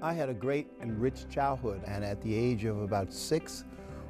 I had a great and rich childhood, and at the age of about 6,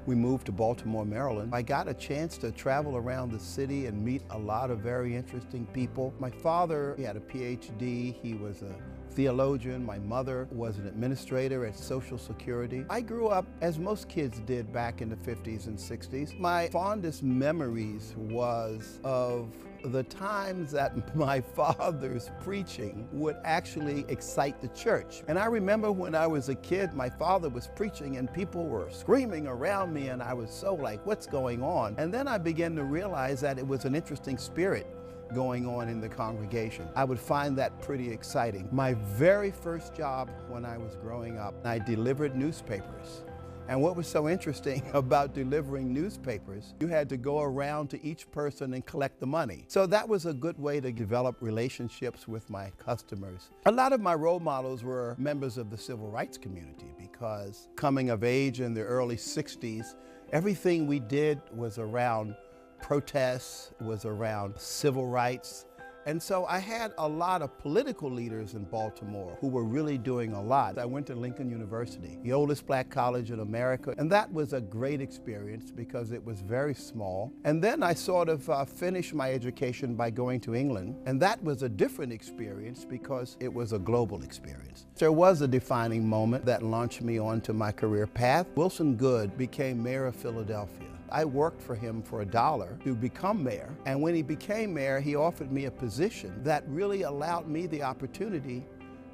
we moved to Baltimore, Maryland. I got a chance to travel around the city and meet a lot of very interesting people. My father, he had a PhD, he was a theologian. My mother was an administrator at Social Security. I grew up, as most kids did back in the 50s and 60s. My fondest memories was of the times that my father's preaching would actually excite the church. And I remember when I was a kid, my father was preaching and people were screaming around me, and I was so like, what's going on? And then I began to realize that it was an interesting spirit going on in the congregation. I would find that pretty exciting. My very first job when I was growing up, I delivered newspapers. And what was so interesting about delivering newspapers, you had to go around to each person and collect the money. So that was a good way to develop relationships with my customers. A lot of my role models were members of the civil rights community, because coming of age in the early 60s, everything we did was around protests, was around civil rights. And so I had a lot of political leaders in Baltimore who were really doing a lot. I went to Lincoln University, the oldest black college in America, and that was a great experience because it was very small. And then I sort of finished my education by going to England, and that was a different experience because it was a global experience. There was a defining moment that launched me onto my career path. Wilson Goode became mayor of Philadelphia. I worked for him for $1 to become mayor, and when he became mayor, he offered me a position that really allowed me the opportunity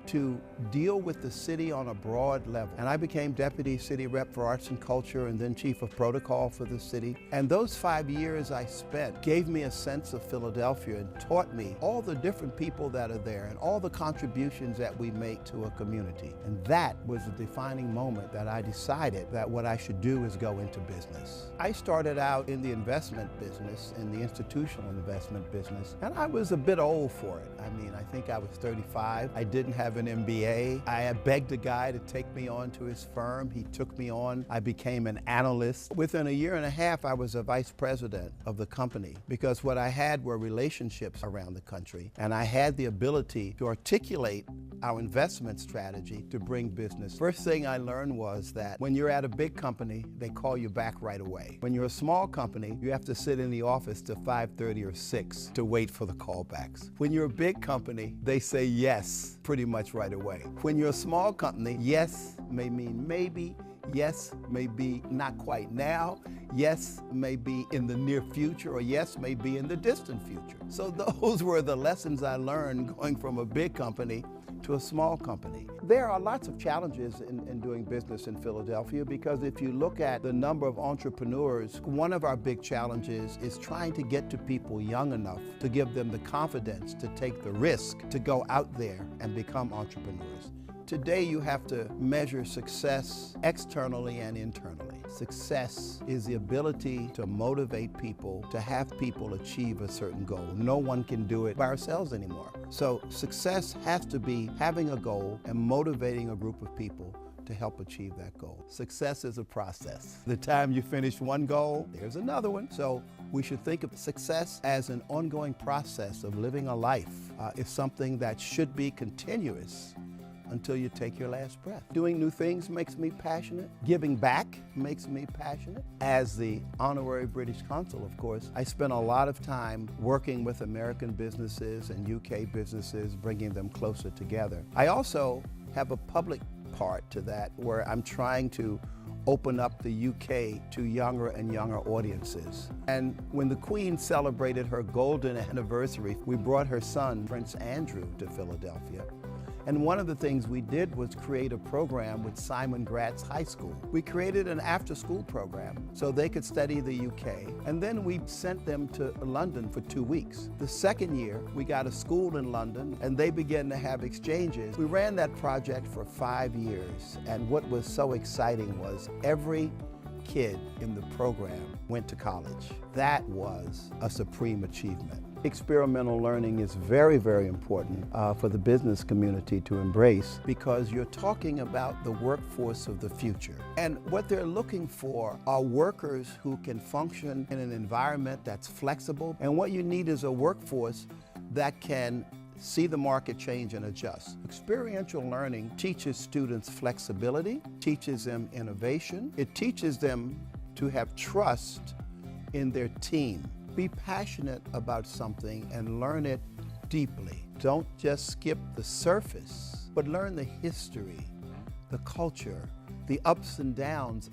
to deal with the city on a broad level. And I became deputy city rep for arts and culture and then chief of protocol for the city. And those 5 years I spent gave me a sense of Philadelphia and taught me all the different people that are there and all the contributions that we make to a community. And that was the defining moment that I decided that what I should do is go into business. I started out in the investment business, in the institutional investment business, and I was a bit old for it. I mean, I think I was 35. I didn't have an MBA. I begged a guy to take me on to his firm. He took me on. I became an analyst. Within a year and a half, I was a vice president of the company because what I had were relationships around the country, and I had the ability to articulate our investment strategy to bring business. First thing I learned was that when you're at a big company, they call you back right away. When you're a small company, you have to sit in the office till 5:30 or 6 to wait for the callbacks. When you're a big company, they say yes pretty much right away. When you're a small company, yes may mean maybe, yes may be not quite now, yes may be in the near future, or yes may be in the distant future. So those were the lessons I learned going from a big company to a small company. There are lots of challenges in doing business in Philadelphia because if you look at the number of entrepreneurs, one of our big challenges is trying to get to people young enough to give them the confidence to take the risk to go out there and become entrepreneurs. Today you have to measure success externally and internally. Success is the ability to motivate people, to have people achieve a certain goal. No one can do it by ourselves anymore. So success has to be having a goal and motivating a group of people to help achieve that goal. Success is a process. The time you finish one goal, there's another one. So we should think of success as an ongoing process of living a life. It's something that should be continuous until you take your last breath. Doing new things makes me passionate. Giving back makes me passionate. As the Honorary British Consul, of course, I spent a lot of time working with American businesses and UK businesses, bringing them closer together. I also have a public part to that where I'm trying to open up the UK to younger and younger audiences. And when the Queen celebrated her golden anniversary, we brought her son, Prince Andrew, to Philadelphia. And one of the things we did was create a program with Simon Gratz High School. We created an after-school program so they could study the UK, and then we sent them to London for 2 weeks. The second year, we got a school in London, and they began to have exchanges. We ran that project for 5 years, and what was so exciting was every kid in the program went to college. That was a supreme achievement. Experimental learning is very, very important for the business community to embrace because you're talking about the workforce of the future. And what they're looking for are workers who can function in an environment that's flexible. And what you need is a workforce that can see the market change and adjust. Experiential learning teaches students flexibility, teaches them innovation. It teaches them to have trust in their team. Be passionate about something and learn it deeply. Don't just skip the surface, but learn the history, the culture, the ups and downs